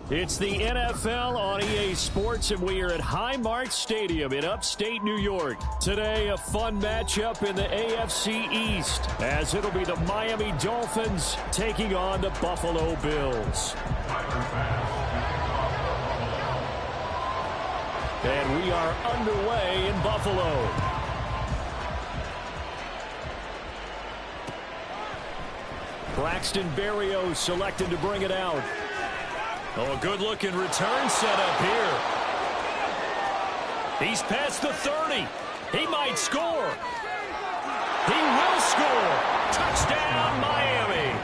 It's the NFL on EA Sports, and we are at Highmark Stadium in upstate New York. Today, a fun matchup in the AFC East, as it'll be the Miami Dolphins taking on the Buffalo Bills. And we are underway in Buffalo. Braxton Berrios selected to bring it out. Oh, a good-looking return setup here. He's past the 30. He might score. He will score. Touchdown, Miami.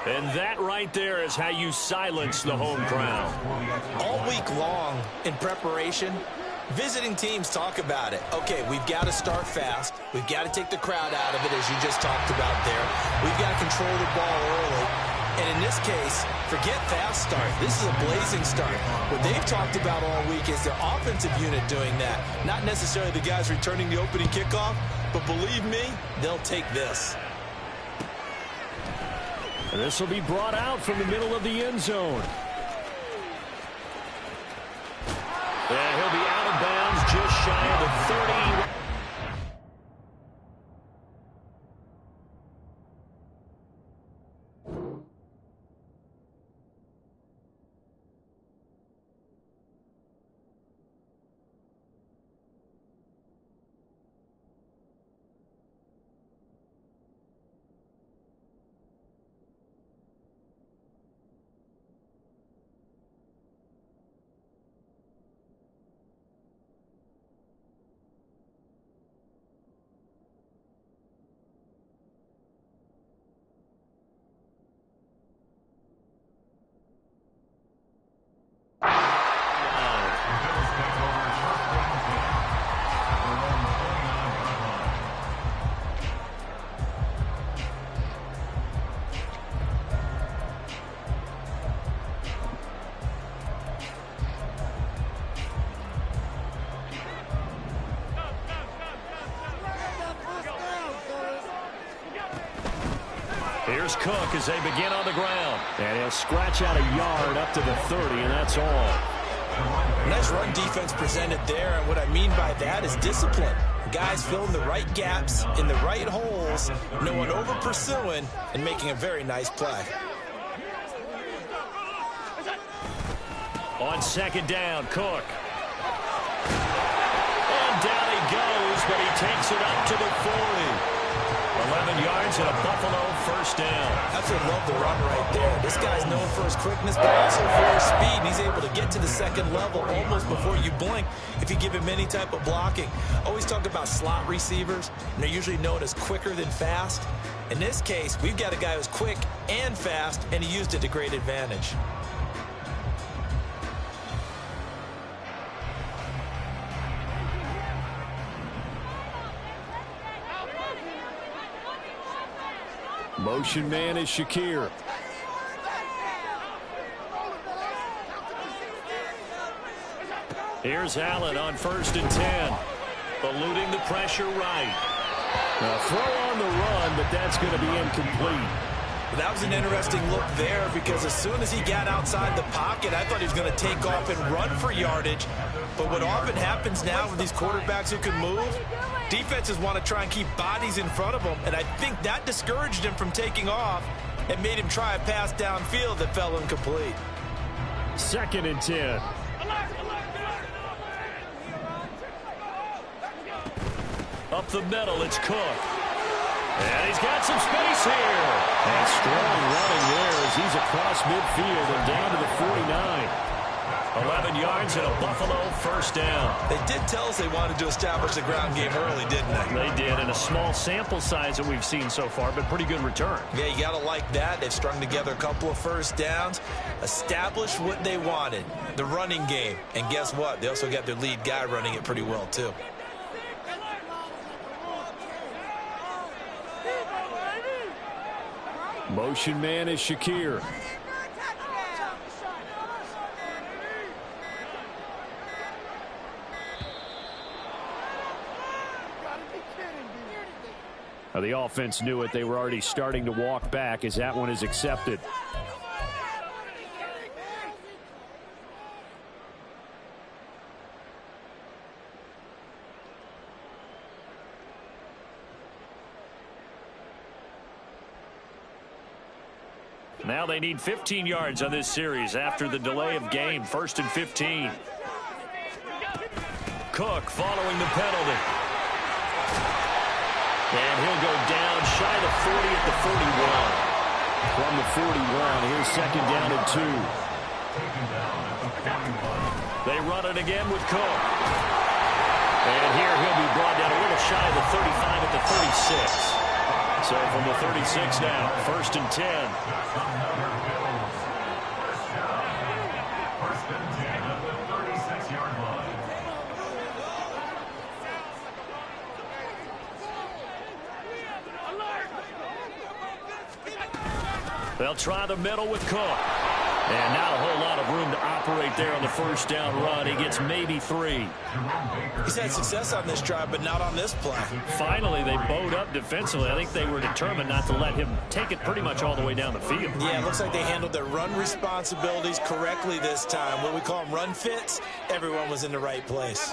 And that right there is how you silence the home crowd. All week long in preparation, visiting teams talk about it. Okay, we've got to start fast. We've got to take the crowd out of it, as you just talked about there. We've got to control the ball early. And in this case, forget fast start. This is a blazing start. What they've talked about all week is their offensive unit doing that. Not necessarily the guys returning the opening kickoff, but believe me, they'll take this. And this will be brought out from the middle of the end zone. Yeah, he'll be out of bounds just shy of the 30. Here's Cook as they begin on the ground. And he'll scratch out a yard up to the 30, and that's all. Nice run defense presented there, and what I mean by that is discipline. Guys filling the right gaps in the right holes, no one over-pursuing, and making a very nice play. On second down, Cook. And down he goes, but he takes it up to the 40. 11 yards and a Buffalo first down. Absolutely love the run right there. This guy's known for his quickness, but also for his speed. And he's able to get to the second level almost before you blink if you give him any type of blocking. Always talk about slot receivers, and they're usually known as quicker than fast. In this case, we've got a guy who's quick and fast, and he used it to great advantage. Motion man is Shakir. Here's Allen on 1st and 10. Eluding the pressure right. A throw on the run, but that's going to be incomplete. That was an interesting look there because as soon as he got outside the pocket, I thought he was going to take off and run for yardage. But what often happens now with these quarterbacks who can move, defenses want to try and keep bodies in front of them, and I think that discouraged him from taking off and made him try a pass downfield that fell incomplete. 2nd and 10. Up the middle, it's Cook. And he's got some space here. And strong running there as he's across midfield and down to the 49. 11 yards and a Buffalo first down. They did tell us they wanted to establish the ground game early, didn't they? They did, in a small sample size that we've seen so far, but pretty good return. Yeah, you got to like that. They've strung together a couple of first downs, established what they wanted, the running game. And guess what? They also got their lead guy running it pretty well, too. Motion man is Shakir. The offense knew it. They were already starting to walk back as that one is accepted. Now they need 15 yards on this series after the delay of game. 1st and 15. Cook following the penalty. And he'll go down shy of the 40 at the 41. From the 41, here's 2nd down and 2. They run it again with Cook. And here he'll be brought down a little shy of the 35 at the 36. So from the 36 now, 1st and 10. They'll try the middle with Cook. And not a whole lot of room to operate there on the 1st down run. He gets maybe 3. He's had success on this drive, but not on this play. Finally, they bowed up defensively. I think they were determined not to let him take it pretty much all the way down the field. Yeah, it looks like they handled their run responsibilities correctly this time. What we call them run fits, everyone was in the right place.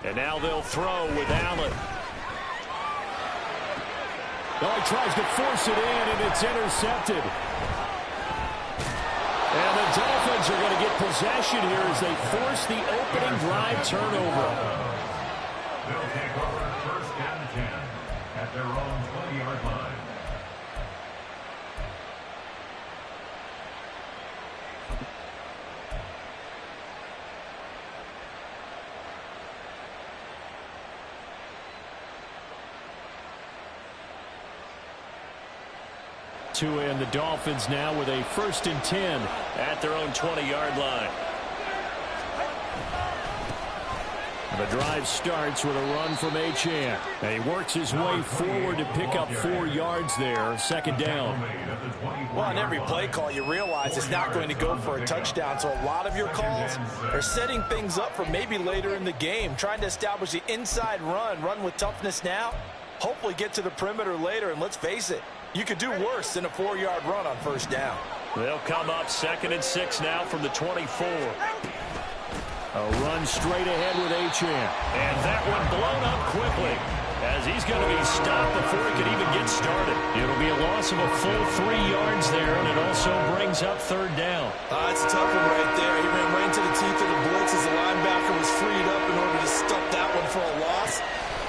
And now they'll throw with Allen. Oh, he tries to force it in, and it's intercepted. And the Dolphins are going to get possession here as they force the opening drive turnover. They'll take over 1st and 10 at their own 20-yard line. And the Dolphins now with a 1st and 10 at their own 20-yard line. The drive starts with a run from Achane. And he works his way forward to pick up 4 yards there. 2nd down. Well, on every play call, you realize it's not going to go for a touchdown. So a lot of your calls are setting things up for maybe later in the game, trying to establish the inside run with toughness now, hopefully get to the perimeter later. And let's face it, you could do worse than a 4-yard run on 1st down. They'll come up 2nd and 6 now from the 24. A run straight ahead with Achane. And that one blown up quickly as he's going to be stopped before he can even get started. It'll be a loss of a full 3 yards there, and it also brings up 3rd down. That's a tough one right there. He ran right into the teeth of the blitz as the linebacker was freed up in order to stop that one for a loss.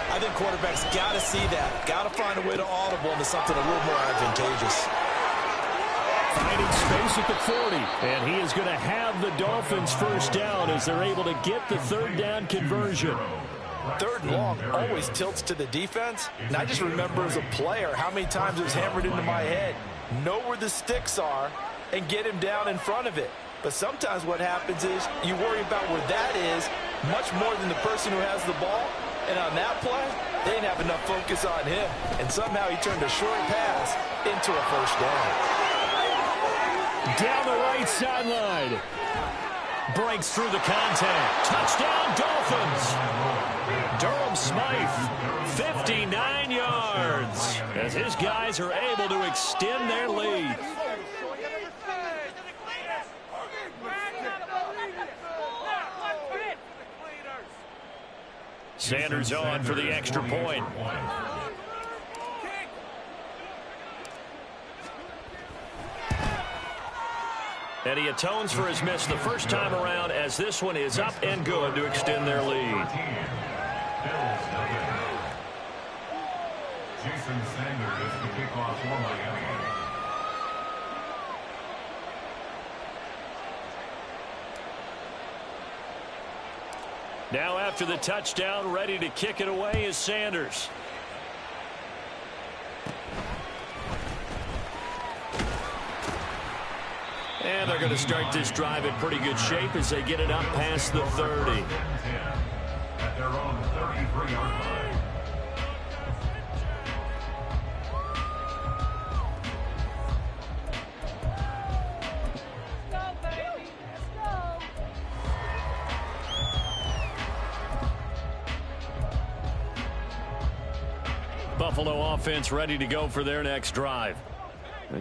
I think quarterbacks got to see that. Got to find a way to audible into something a little more advantageous. Finding space at the 40. And he is going to have the Dolphins 1st down as they're able to get the 3rd down conversion. 3rd and long always tilts to the defense. And I just remember as a player how many times it was hammered into my head. Know where the sticks are and get him down in front of it. But sometimes what happens is you worry about where that is much more than the person who has the ball. And on that play, they didn't have enough focus on him. And somehow he turned a short pass into a 1st down. Down the right sideline. Breaks through the contact. Touchdown, Dolphins. Durham Smythe, 59 yards. As his guys are able to extend their lead. Sanders on for the extra point. And he atones for his miss the first time around as this one is up and good to extend their lead. Jason Sanders to kick off for Miami. Now after the touchdown, ready to kick it away is Sanders. And they're going to start this drive in pretty good shape as they get it up past the 30. At their own 33-yard line. Buffalo offense ready to go for their next drive.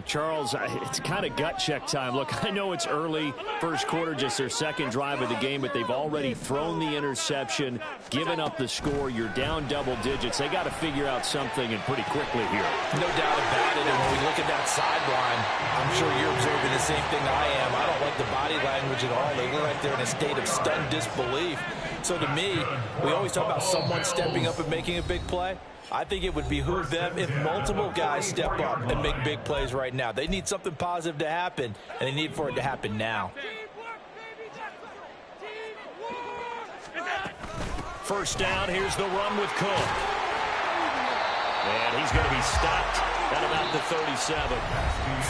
Charles, it's kind of gut check time. Look, I know it's early, first quarter, just their second drive of the game, but they've already thrown the interception, given up the score. You're down double digits. They got to figure out something, and pretty quickly here. No doubt about it, and when we look at that sideline, I'm sure you're observing the same thing I am. I don't like the body language at all. They look like they're in a state of stunned disbelief. So to me, we always talk about someone stepping up and making a big play. I think it would behoove them if multiple guys step up and make big plays right now. They need something positive to happen, and they need for it to happen now. First down, here's the run with Cook. And he's going to be stopped at about the 37.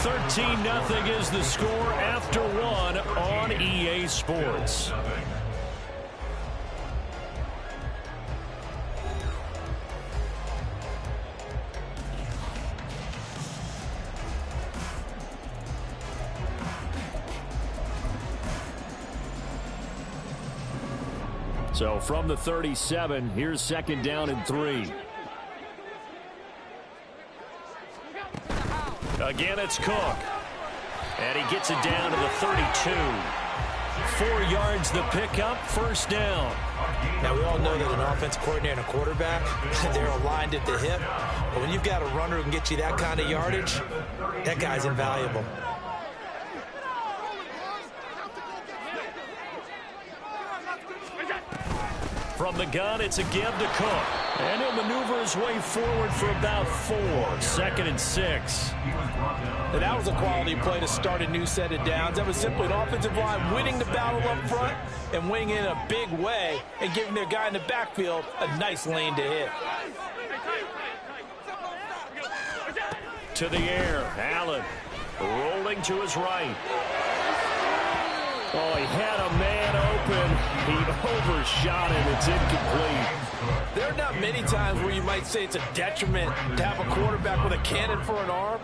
13-0 is the score after one on EA Sports. So from the 37, here's second down and 3. Again, it's Cook. And he gets it down to the 32. 4 yards the pickup, first down. Now, we all know that an offense coordinator and a quarterback, they're aligned at the hip. But when you've got a runner who can get you that kind of yardage, that guy's invaluable. From the gun, it's a give to Cook. And he'll maneuver his way forward for about 4. 2nd and 6. And that was a quality play to start a new set of downs. That was simply an offensive line winning the battle up front and winning in a big way and giving their guy in the backfield a nice lane to hit. To the air, Allen rolling to his right. Oh, he had a man open. He overshot him. It's incomplete. There are not many times where you might say it's a detriment to have a quarterback with a cannon for an arm,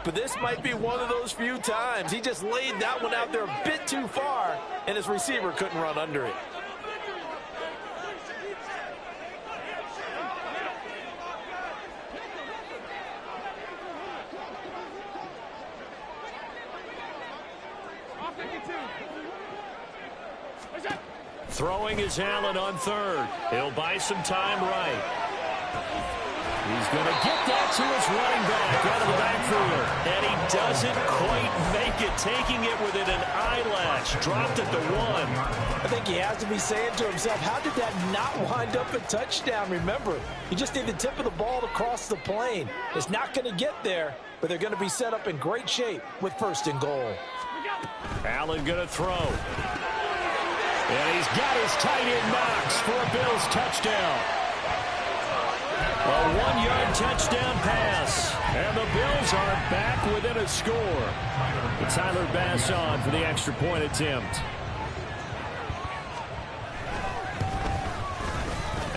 but this might be one of those few times. He just laid that one out there a bit too far, and his receiver couldn't run under it. Throwing is Allen on 3rd. He'll buy some time right. He's going to get that to his running back out of the backfield. And he doesn't quite make it, taking it within an eyelash. Dropped at the 1. I think he has to be saying to himself, how did that not wind up a touchdown? Remember, you just need the tip of the ball to cross the plane. It's not going to get there, but they're going to be set up in great shape with 1st and goal. Allen going to throw. And he's got his tight end Knox for a Bills touchdown. A 1-yard touchdown pass. And the Bills are back within a score. With Tyler Bass on for the extra point attempt.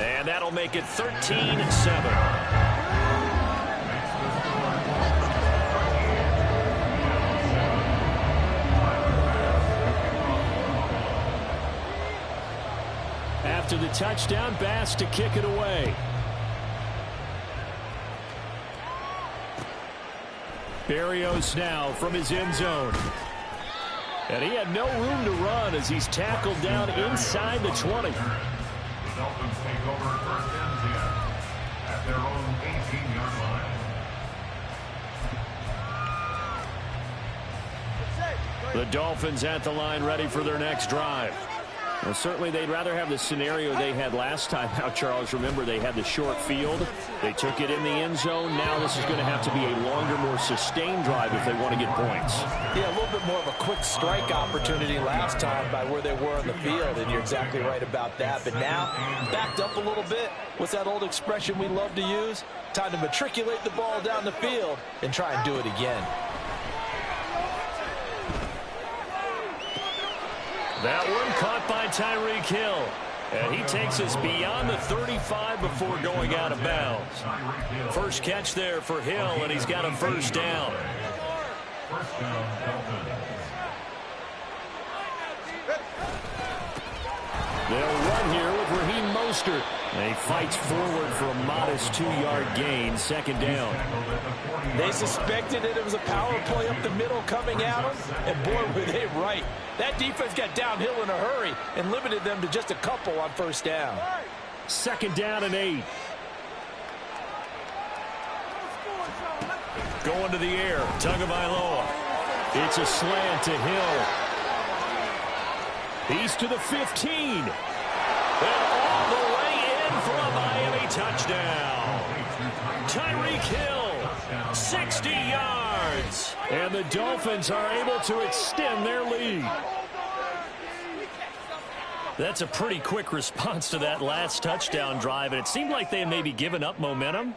And that'll make it 13-7. After the touchdown, Bass to kick it away. Berrios now from his end zone. And he had no room to run as he's tackled down inside the 20. The Dolphins take over 1st and 10 at their own 18-yard line. The Dolphins at the line ready for their next drive. Well, certainly they'd rather have the scenario they had last time out, Charles. Remember, they had the short field. They took it in the end zone. Now this is going to have to be a longer, more sustained drive if they want to get points. Yeah, a little bit more of a quick strike opportunity last time by where they were on the field, and you're exactly right about that. But now, backed up a little bit. What's that old expression we love to use? Time to matriculate the ball down the field and try and do it again. That one caught by Tyreek Hill. And he takes us beyond the 35 before going out of bounds. First catch there for Hill, and he's got a first down. First down, Dolphins. They'll run here with Raheem Mostert. And he fights forward for a modest 2-yard gain, second down. They suspected that it was a power play up the middle coming at them, and boy, were they right. That defense got downhill in a hurry and limited them to just a couple on first down. Second down and 8. Going to the air, Tagovailoa. It's a slant to Hill. He's to the 15. And all the way in for a Miami touchdown. Tyreek Hill, 60 yards. And the Dolphins are able to extend their lead. That's a pretty quick response to that last touchdown drive, and it seemed like they had maybe given up momentum.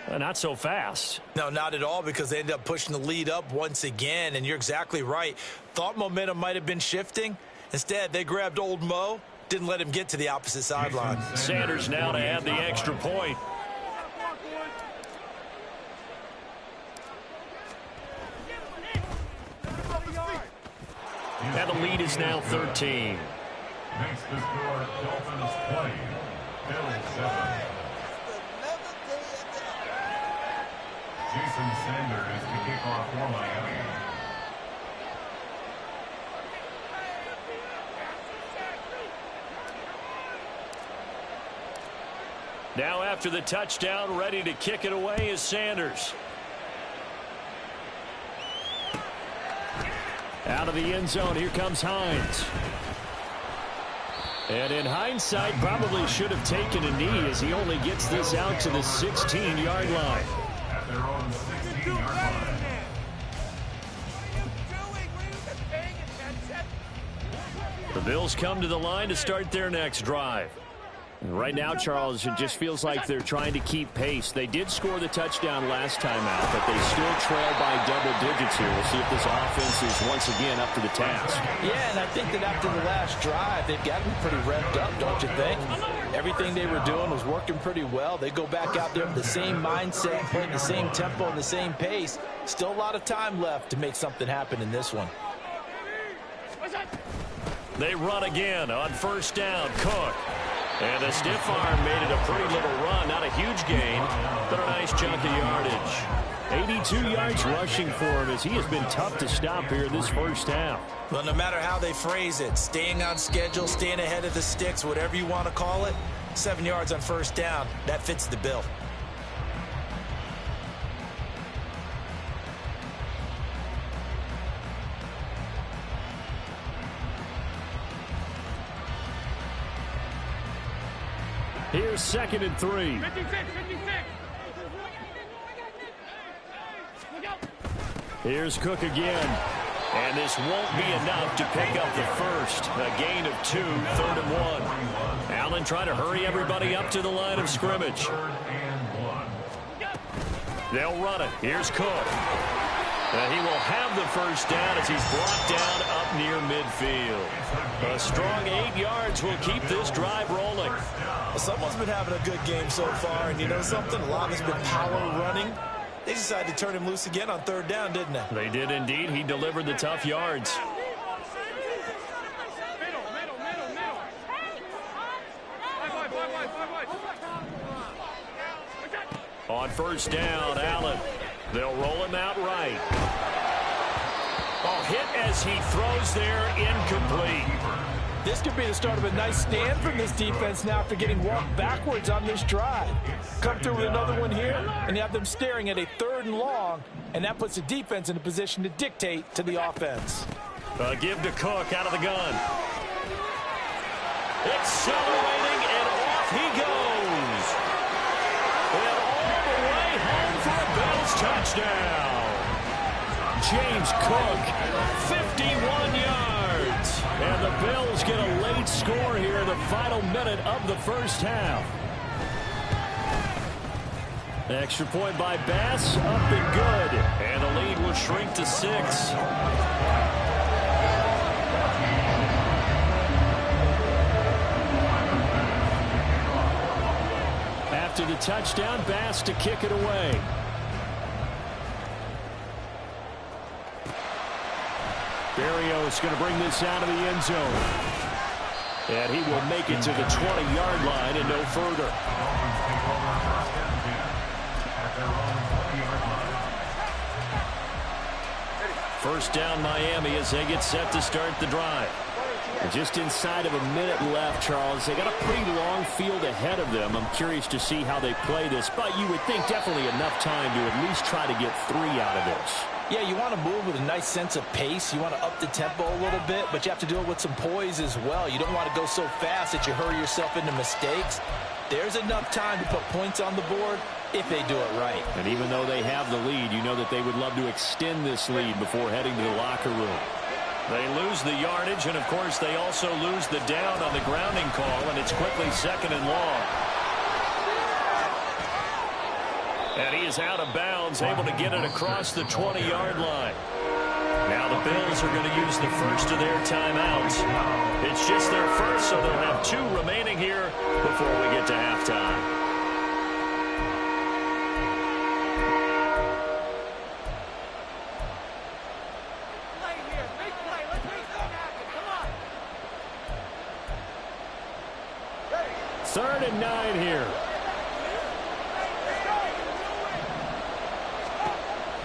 Not so fast. No, not at all, because they ended up pushing the lead up once again, and you're exactly right. Thought momentum might have been shifting. Instead, they grabbed old Mo, didn't let him get to the opposite sideline. Sanders now to add the extra point. And the lead is now 13. Makes the score Dolphins 20, Bills 7. Jason Sanders to kick off for Miami. Now after the touchdown, ready to kick it away is Sanders. Out of the end zone, here comes Hines. And in hindsight, probably should have taken a knee as he only gets this out to the 16-yard line. At their own 16-yard line. The Bills come to the line to start their next drive. Right now, Charles, it just feels like they're trying to keep pace. They did score the touchdown last time out, but they still trail by double digits here. We'll see if this offense is once again up to the task. Yeah, and I think that after the last drive, they've got to be pretty revved up, don't you think? Everything they were doing was working pretty well. They go back out there with the same mindset, playing the same tempo and the same pace. Still a lot of time left to make something happen in this one. They run again on first down. Cook. And a stiff arm made it a pretty little run. Not a huge gain, but a nice chunk of yardage. 82 yards rushing for him as he has been tough to stop here this first half. Well, no matter how they phrase it, staying on schedule, staying ahead of the sticks, whatever you want to call it, 7 yards on first down, that fits the bill. Here's 2nd and 3. 56. Here's Cook again. And this won't be enough to pick up the first. A gain of 2, 3rd and 1. Allen trying to hurry everybody up to the line of scrimmage. They'll run it. Here's Cook. And he will have the first down as he's brought down up near midfield. A strong 8 yards will keep this drive rolling. Someone's been having a good game so far, and you know something? A lot has been power running. They decided to turn him loose again on 3rd down, didn't they? They did indeed. He delivered the tough yards. On first down, Allen. They'll roll him out right. Oh, hit as he throws there, incomplete. This could be the start of a nice stand from this defense now after getting walked backwards on this drive. Come through with another one here, and you have them staring at a 3rd and long, and that puts the defense in a position to dictate to the offense. Give to Cook out of the gun. Accelerating, and off he goes. And all the way home for a Bills touchdown. James Cook, 51 yards. And the Bills get a late score here in the final minute of the first half. Extra point by Bass, up and good. And the lead will shrink to 6. After the touchdown, Bass to kick it away. Berrios going to bring this out of the end zone. And he will make it to the 20-yard line and no further. Dolphins take over first and 10 at their own 20-yard line. First down Miami as they get set to start the drive. And just inside of a minute left, Charles. They got a pretty long field ahead of them. I'm curious to see how they play this, but you would think definitely enough time to at least try to get 3 out of this. Yeah, you want to move with a nice sense of pace. You want to up the tempo a little bit, but you have to do it with some poise as well. You don't want to go so fast that you hurry yourself into mistakes. There's enough time to put points on the board if they do it right. And even though they have the lead, you know that they would love to extend this lead before heading to the locker room. They lose the yardage, and of course they also lose the down on the grounding call, and it's quickly 2nd and long. And he is out of bounds, able to get it across the 20-yard line. Now the Bills are going to use the first of their timeouts. It's just their first, so they'll have 2 remaining here before we get to halftime. Third and 9 here.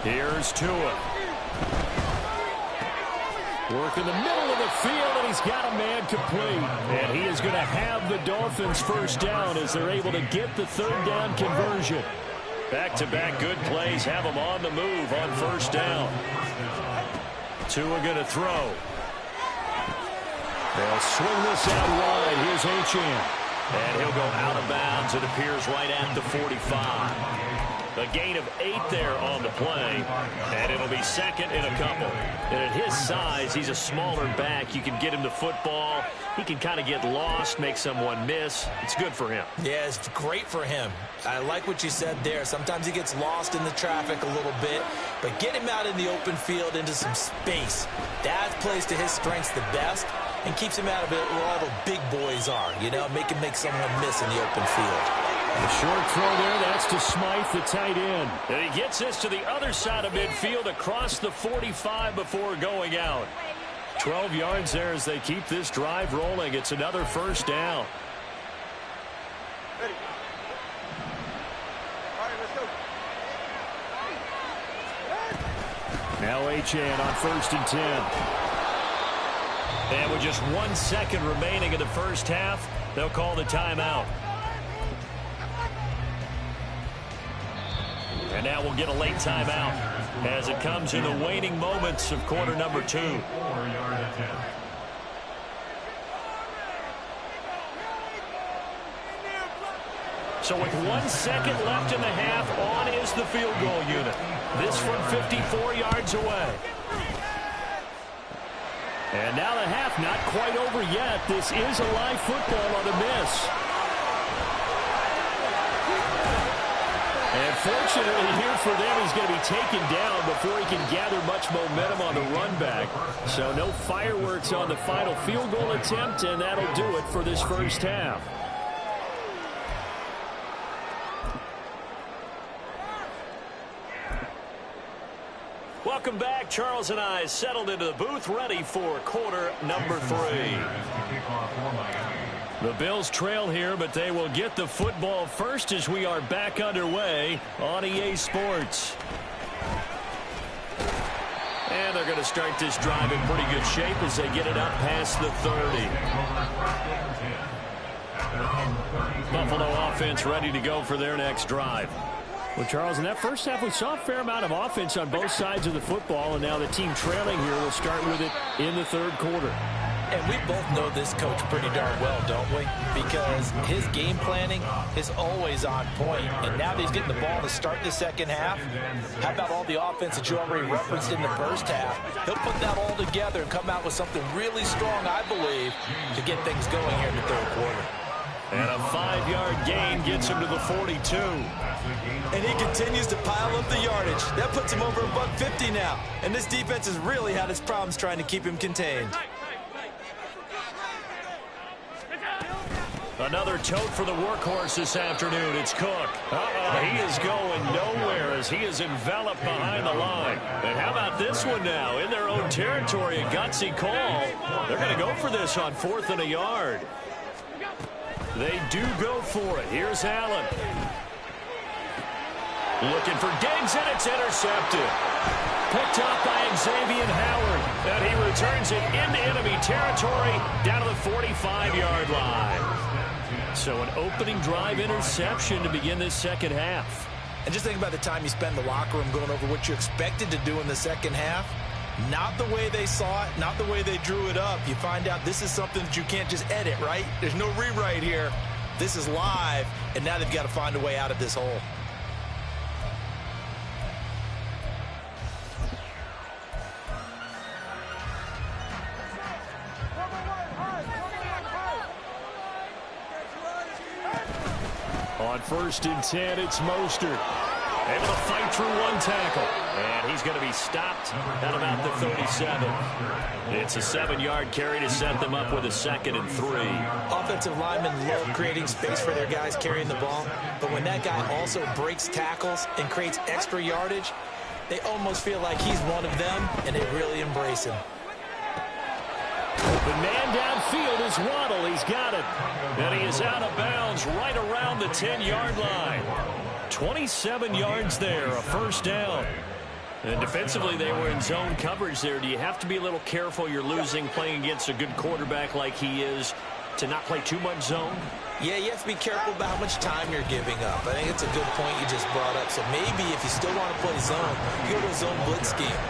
Here's Tua. Work in the middle of the field, and he's got a man complete. And he is going to have the Dolphins first down as they're able to get the 3rd down conversion. Back-to-back good plays have them on the move on first down. Tua going to throw. They'll swing this out wide. Here's Achane. And he'll go out of bounds, it appears, right at the 45. A gain of 8 there on the play, and it'll be 2nd and a couple. And at his size, he's a smaller back. You can get him the football. He can kind of get lost, make someone miss. It's good for him. Yeah, it's great for him. I like what you said there. Sometimes he gets lost in the traffic a little bit, but get him out in the open field into some space. That plays to his strengths the best and keeps him out of it where all the big boys are, you know, make someone miss in the open field. The short throw there, that's to Smythe, the tight end. And he gets this to the other side of midfield across the 45 before going out. 12 yards there as they keep this drive rolling. It's another first down. Ready. All right, let's go. Now Achane on 1st and 10. And with just 1 second remaining in the first half, they'll call the timeout. And now we'll get a late timeout as it comes in the waning moments of quarter number 2. 4-yard attempt. So with 1 second left in the half, on is the field goal unit. This from 54 yards away. And now the half not quite over yet. This is a live football on the miss. And fortunately here for them, he's going to be taken down before he can gather much momentum on the run back. So no fireworks on the final field goal attempt, and that'll do it for this first half. Welcome back. Charles and I settled into the booth, ready for quarter number 3. The Bills trail here, but they will get the football first as we are back underway on EA Sports. And they're going to start this drive in pretty good shape as they get it up past the 30. Buffalo offense ready to go for their next drive. Well, Charles, in that first half, we saw a fair amount of offense on both sides of the football, and now the team trailing here will start with it in the 3rd quarter. And we both know this coach pretty darn well, don't we? Because his game planning is always on point. And now that he's getting the ball to start the second half, how about all the offense that you already referenced in the first half? He'll put that all together and come out with something really strong, I believe, to get things going here in the 3rd quarter. And a 5-yard gain gets him to the 42. And he continues to pile up the yardage. That puts him over $150 now. And this defense has really had its problems trying to keep him contained. Another tote for the workhorse this afternoon. It's Cook. He is going nowhere as he is enveloped behind the line. And how about this one now? In their own territory, a gutsy call. They're going to go for this on 4th and a yard. They do go for it. Here's Allen. Looking for Diggs, and it's intercepted. Picked up by Xavier Howard. And he returns it into enemy territory down to the 45-yard line. So an opening drive interception to begin this second half. And just think about the time you spend in the locker room going over what you expected to do in the second half. Not the way they saw it, not the way they drew it up. You find out this is something that you can't just edit, right? There's no rewrite here. This is live, and now they've got to find a way out of this hole. On 1st and 10, it's Mostert. Able to fight through one tackle. And he's going to be stopped at about the 37. It's a 7-yard carry to set them up with a 2nd and 3. Offensive linemen love creating space for their guys carrying the ball. But when that guy also breaks tackles and creates extra yardage, they almost feel like he's one of them, and they really embrace him. The man downfield is Waddle. He's got it. And he is out of bounds right around the 10-yard line. 27 yards there, a 1st down. And defensively, they were in zone coverage there. Do you have to be a little careful? You're losing playing against a good quarterback like he is to not play too much zone? Yeah, you have to be careful about how much time you're giving up. I think it's a good point you just brought up. So maybe if you still want to play zone, you go to a zone blitz scheme.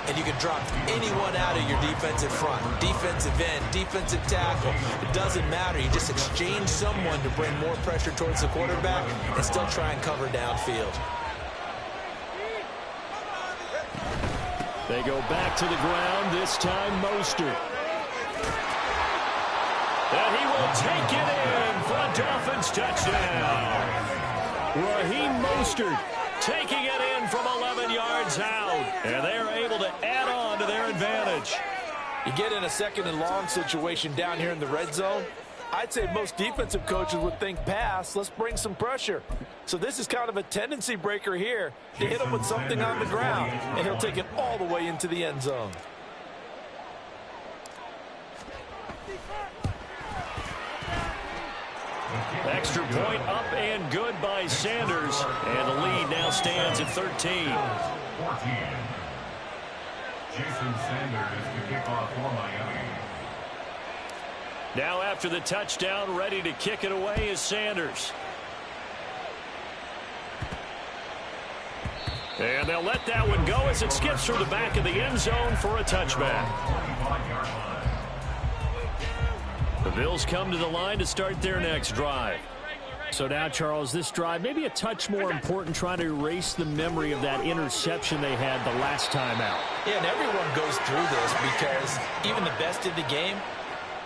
And you can drop anyone out of your defensive front, defensive end, defensive tackle. It doesn't matter. You just exchange someone to bring more pressure towards the quarterback and still try and cover downfield. They go back to the ground, this time Mostert. And he will take it in for a Dolphins touchdown. Raheem Mostert taking it in from 11 yards out. And they are able to add on to their advantage. You get in a 2nd and long situation down here in the red zone. I'd say most defensive coaches would think pass, let's bring some pressure. So this is kind of a tendency breaker here to hit him with something on the ground, and he'll take it all the way into the end zone. Extra point up and good by Sanders. And the lead now stands at 13. 14. Jason Sanders to kick off for Miami. Now after the touchdown, ready to kick it away is Sanders. And they'll let that one go as it skips through the back of the end zone for a touchback. The Bills come to the line to start their next drive. So now, Charles, this drive maybe a touch more important, trying to erase the memory of that interception they had the last time out. Yeah, and everyone goes through this because even the best in the game,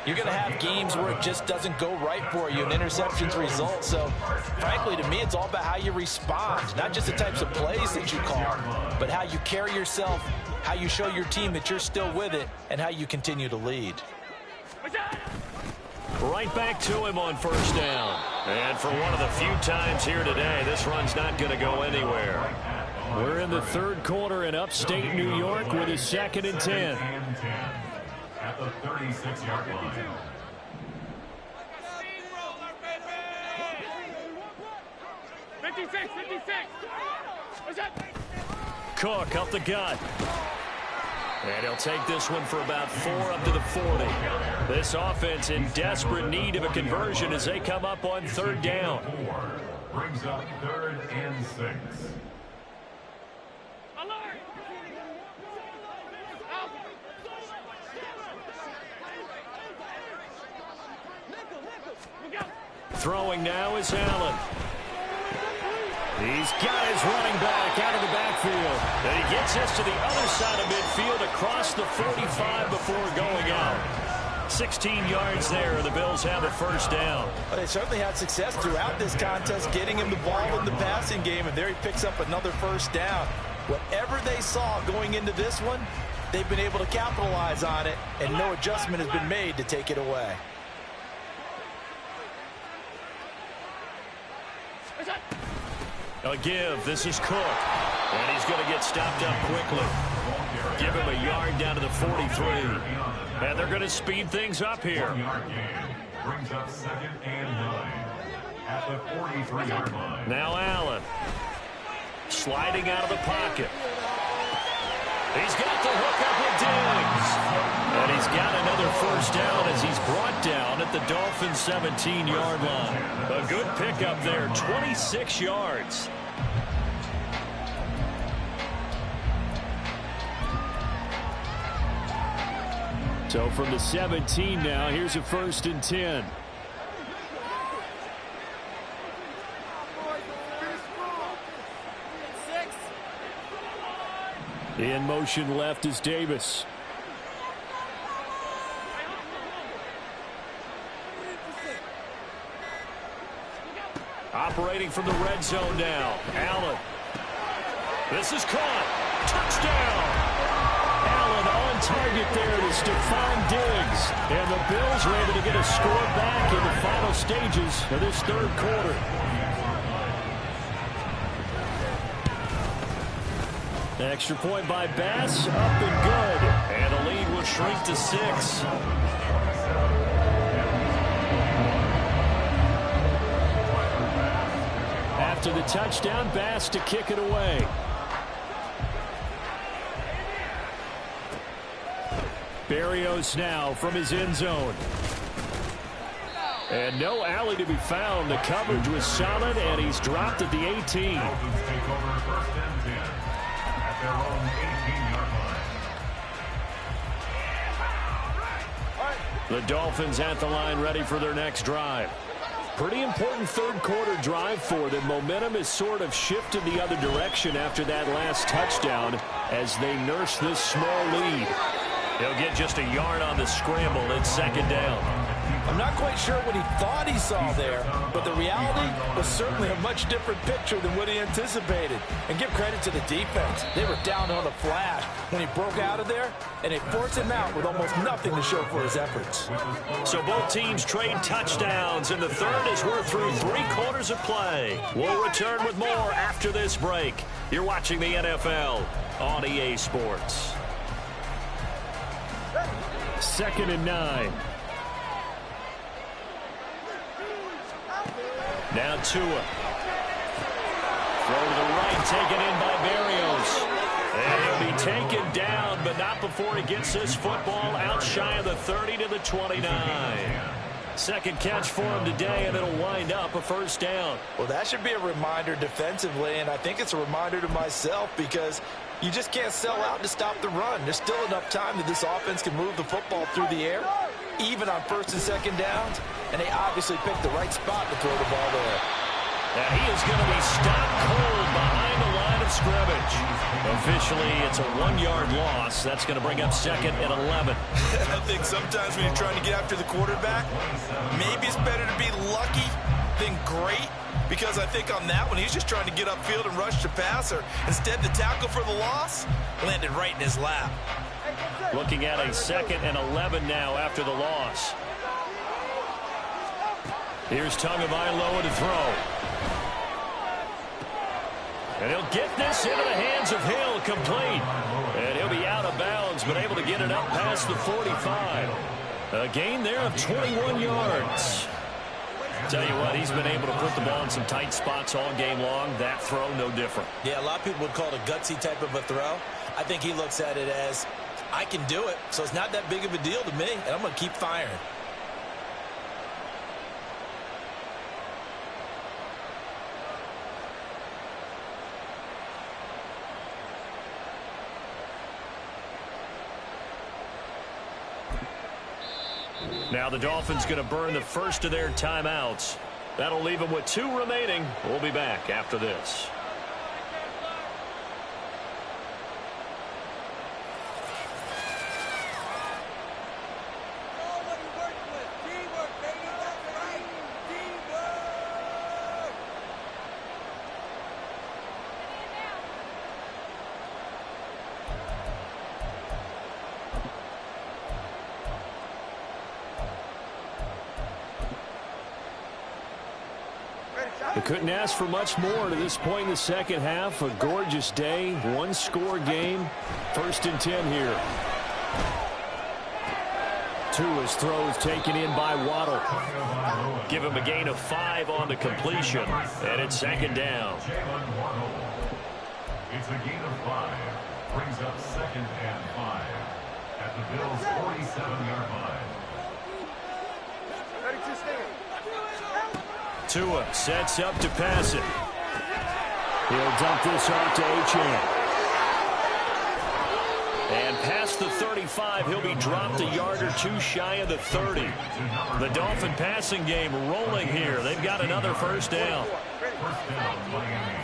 you're going to have games where it just doesn't go right for you and interceptions result. So, frankly, to me, it's all about how you respond, not just the types of plays that you call, but how you carry yourself, how you show your team that you're still with it, and how you continue to lead. Right back to him on 1st down. And for one of the few times here today, this run's not going to go anywhere. We're in the 3rd quarter in upstate New York with a 2nd and 10. At the 36-yard line. Cook up the gut. And he'll take this one for about 4 up to the 40. This offense in desperate need of a conversion as they come up on 3rd down. 4 brings up 3rd and 6. Throwing now is Allen. He's got his running back out of the backfield. And he gets this to the other side of midfield across the 45 before going out. 16 yards there, and the Bills have a 1st down. Well, they certainly had success throughout this contest getting him the ball in the passing game, and there he picks up another 1st down. Whatever they saw going into this one, they've been able to capitalize on it, and no adjustment has been made to take it away. A give. This is Cook. And he's going to get stopped up quickly. Give him a yard down to the 43. And they're going to speed things up here. Brings up 2nd and 9 at the 43-yard line. Now Allen. Sliding out of the pocket. He's got the hook up with Diggs. And he's got another first down as he's brought down at the Dolphins' 17-yard line. A good pickup there, 26 yards. So from the 17 now, here's a 1st and 10. In motion left is Davis. Operating from the red zone now. Allen. This is caught. Touchdown. Allen on target there to Stephon Diggs. And the Bills are able to get a score back in the final stages of this 3rd quarter. Extra point by Bass, up and good. And the lead will shrink to 6. After the touchdown, Bass to kick it away. Berrios now from his end zone. And no alley to be found. The coverage was solid, and he's dropped at the 18. Dolphins take over 1st and 10 at their own 18-yard line. The Dolphins at the line, ready for their next drive. Pretty important 3rd quarter drive for them. Momentum has sort of shifted the other direction after that last touchdown as they nurse this small lead. He'll get just a yard on the scramble at 2nd down. I'm not quite sure what he thought he saw there, but the reality was certainly a much different picture than what he anticipated. And give credit to the defense. They were down on a flash when he broke out of there, and they forced him out with almost nothing to show for his efforts. So both teams trade touchdowns, and the 3rd as we're through 3 quarters of play. We'll return with more after this break. You're watching the NFL on EA Sports. 2nd and 9. Now Tua. Throw to the right, taken in by Berrios. And he'll be taken down, but not before he gets this football out shy of the 30 to the 29. 2nd catch for him today, and it'll wind up a 1st down. Well, that should be a reminder defensively, and I think it's a reminder to myself because you just can't sell out to stop the run. There's still enough time that this offense can move the football through the air, even on 1st and 2nd downs, and they obviously picked the right spot to throw the ball there. Now he is going to be stopped cold behind the line of scrimmage. Officially, it's a 1-yard loss. That's going to bring up 2nd and 11. I think sometimes when you're trying to get after the quarterback, maybe it's better to be lucky than great, because I think on that one, he's just trying to get upfield and rush the passer. Instead, the tackle for the loss landed right in his lap. Looking at a 2nd and 11 now after the loss. Here's Tagovailoa to throw. And he'll get this into the hands of Hill, complete. And he'll be out of bounds, but able to get it up past the 45. A gain there of 21 yards. Tell you what, he's been able to put the ball in some tight spots all game long. That throw, no different. Yeah, a lot of people would call it a gutsy type of a throw. I think he looks at it as, I can do it, so it's not that big of a deal to me, and I'm going to keep firing. Now the Dolphins going to burn the first of their timeouts. That'll leave them with 2 remaining. We'll be back after this. The Couldn't ask for much more to this point in the second half. A gorgeous day, one-score game. 1st and 10 here. Tua's throw is taken in by Waddle. Give him a gain of 5 on the completion. And it's 2nd down. It's a gain of 5. Brings up 2nd and 5 at the Bills' 47-yard line. Tua sets up to pass it. He'll dump this off to Achane. And past the 35, he'll be dropped a yard or 2 shy of the 30. The Dolphin passing game rolling here. They've got another 1st down. First down, Miami.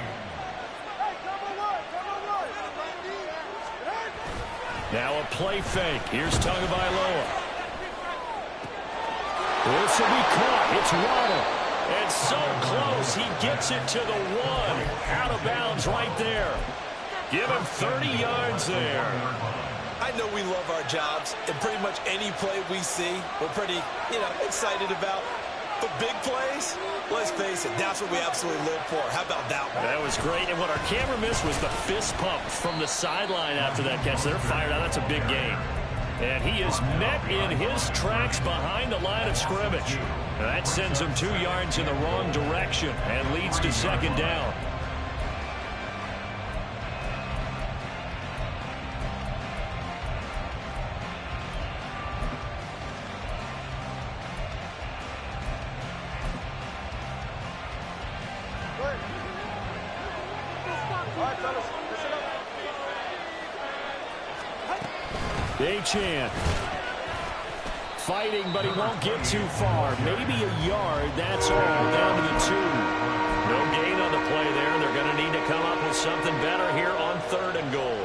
Now a play fake. Here's Tagovailoa. This will be caught. It's Waddle. And so close, he gets it to the 1. Out of bounds right there. Give him 30 yards there. I know we love our jobs, and pretty much any play we see, we're pretty, excited about. But big plays, let's face it, that's what we absolutely live for. How about that one? That was great, and what our camera missed was the fist pump from the sideline after that catch. They're fired out. That's a big game. And he is met in his tracks behind the line of scrimmage. That sends him 2 yards in the wrong direction and leads to 2nd down. Achane fighting, but he won't get too far. Maybe a yard, that's all, down to the 2. No gain on the play there. They're going to need to come up with something better here on 3rd and goal.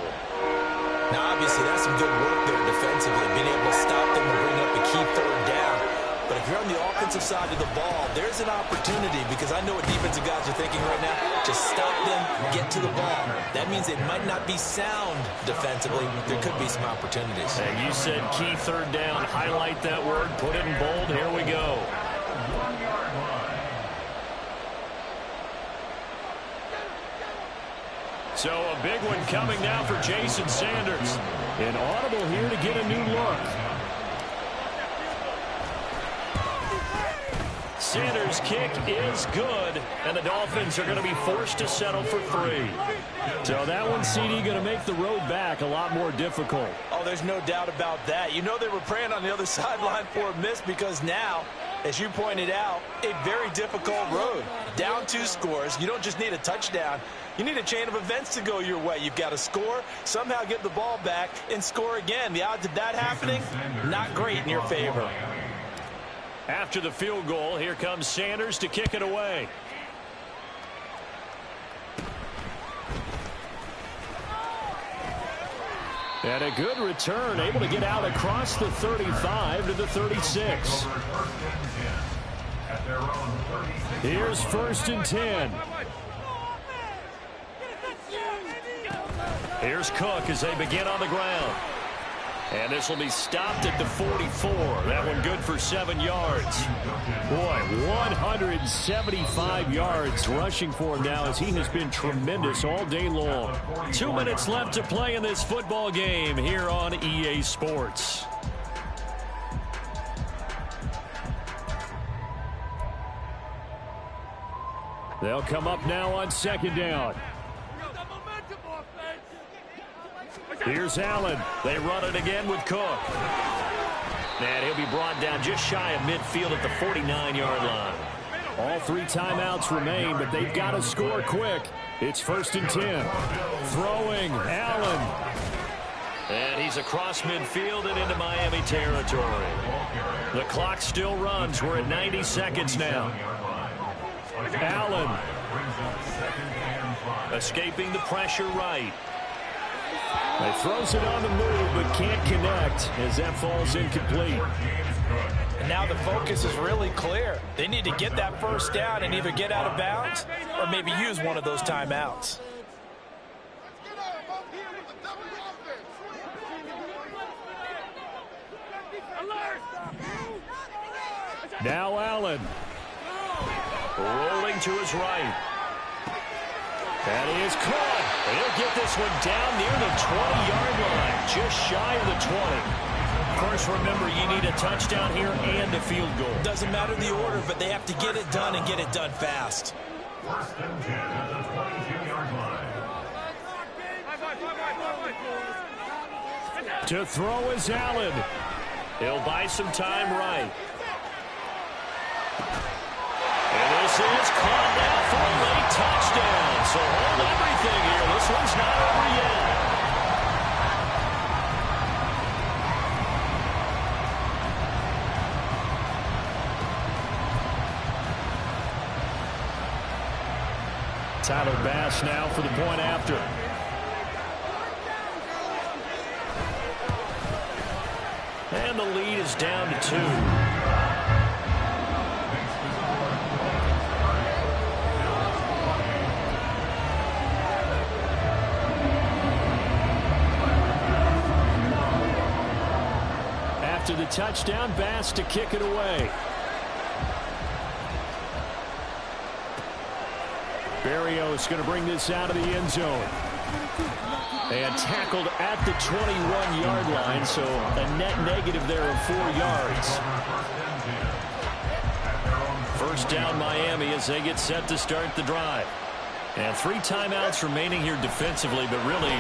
Now, obviously, that's some good work there defensively, being able to stop them and bring up a key 3rd down. But if you're on the offensive side of the ball, there's an opportunity, because I know what defensive guys are thinking right now. Just stop them, get to the ball. That means it might not be sound defensively. There could be some opportunities. And you said key 3rd down. Highlight that word. Put it in bold. Here we go. So a big one coming now for Jason Sanders. An audible here to get a new look. Sanders' kick is good, and the Dolphins are going to be forced to settle for 3. So that one, CD, going to make the road back a lot more difficult. Oh, there's no doubt about that. You know they were praying on the other sideline for a miss, because now, as you pointed out, a very difficult road. Down 2 scores. You don't just need a touchdown. You need a chain of events to go your way. You've got to score, somehow get the ball back, and score again. The odds of that happening, not great in your favor. After the field goal, here comes Sanders to kick it away. And a good return, able to get out across the 35 to the 36. Here's 1st and 10. Here's Cook as they begin on the ground. And this will be stopped at the 44. That one good for 7 yards. Boy, 175 yards rushing for him now, as he has been tremendous all day long. 2 minutes left to play in this football game here on EA Sports. They'll come up now on 2nd down. Here's Allen. They run it again with Cook. And he'll be brought down just shy of midfield at the 49-yard line. All 3 timeouts remain, but they've got to score quick. It's 1st and 10. Throwing, Allen. And he's across midfield and into Miami territory. The clock still runs. We're at 90 seconds now. Allen. Escaping the pressure right. He throws it on the move, but can't connect as that falls incomplete. And now the focus is really clear. They need to get that 1st down and either get out of bounds or maybe use one of those timeouts. Now Allen. Rolling to his right. And he is caught. He'll get this one down near the 20-yard line, just shy of the 20. Of course, remember, you need a touchdown here and a field goal. Doesn't matter the order, but they have to get it done and get it done fast. First and 10 at the 22-yard line. To throw is Allen. He'll buy some time right. And this is caught now for a late touchdown. So hold everything here. This one's not over yet. Tyler Bass now for the point after. And the lead is down to 2. After the touchdown, Bass to kick it away. Berrios going to bring this out of the end zone. And tackled at the 21-yard line, so a net negative there of 4 yards. First down Miami as they get set to start the drive. And 3 timeouts remaining here defensively, but really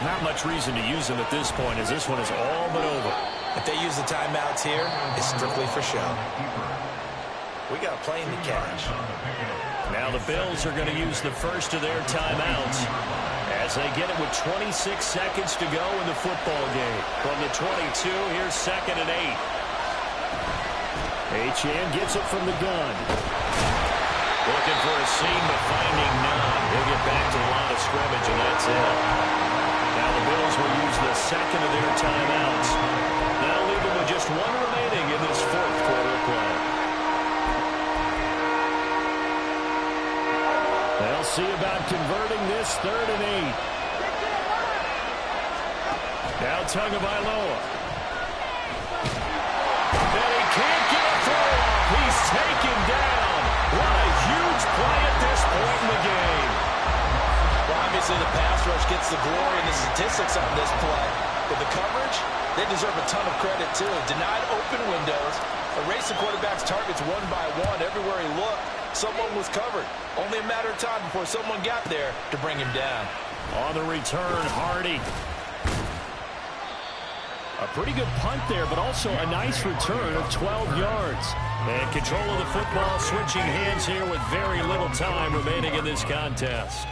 not much reason to use them at this point as this one is all but over. If they use the timeouts here, it's strictly for show. We got a plane to catch. Now the Bills are going to use the first of their timeouts as they get it with 26 seconds to go in the football game. From the 22, here's 2nd and 8. Achane gets it from the gun. Looking for a seam, but finding none. He'll get back to the line of scrimmage, and that's it. Now the Bills will use the second of their timeouts. Now leaving with just 1 remaining in this 4th quarter play. They'll see about converting this 3rd and 8. Now Tagovailoa. And he can't get a throw off. He's taken down. What a huge play at this point in the game. Well, obviously the pass rush gets the glory and the statistics on this play. But the coverage, they deserve a ton of credit too. Denied open windows, erased the quarterback's targets one by one. Everywhere he looked, someone was covered. Only a matter of time before someone got there to bring him down. On the return, Hardy. A pretty good punt there, but also a nice return of 12 yards. And control of the football switching hands here with very little time remaining in this contest.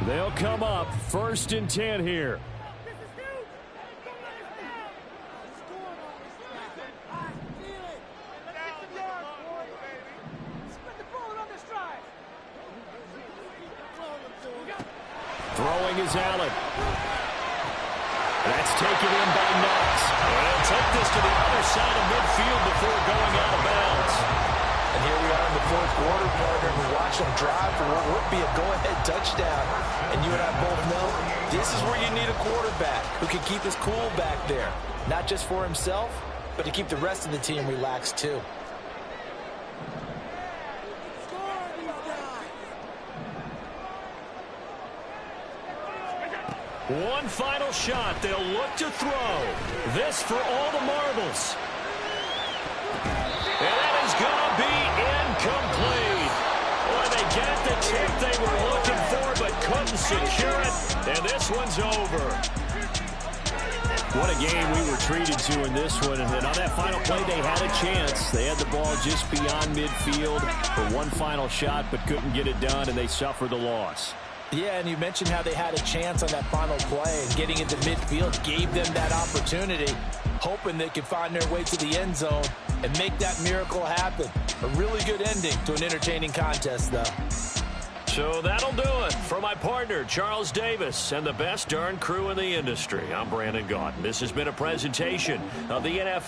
They'll come up 1st and 10 here. Throwing is Allen. That's taken in by Knox. They'll take this to the other side of midfield before going out of bounds. And here we are in the 4th quarter, partner. We watch them drive for what would be a go-ahead touchdown. And you and I both know this is where you need a quarterback who can keep his cool back there. Not just for himself, but to keep the rest of the team relaxed too. One final shot. They'll look to throw. This for all the marbles. And that is going to be incomplete. Boy, they got the tip they were looking for, but couldn't secure it. And this one's over. What a game we were treated to in this one. And then on that final play, they had a chance. They had the ball just beyond midfield for one final shot, but couldn't get it done, and they suffered the loss. Yeah, and you mentioned how they had a chance on that final play, and getting into midfield gave them that opportunity, hoping they could find their way to the end zone and make that miracle happen. A really good ending to an entertaining contest, though. So that'll do it for my partner, Charles Davis, and the best darn crew in the industry. I'm Brandon Gaudin. This has been a presentation of the NFL.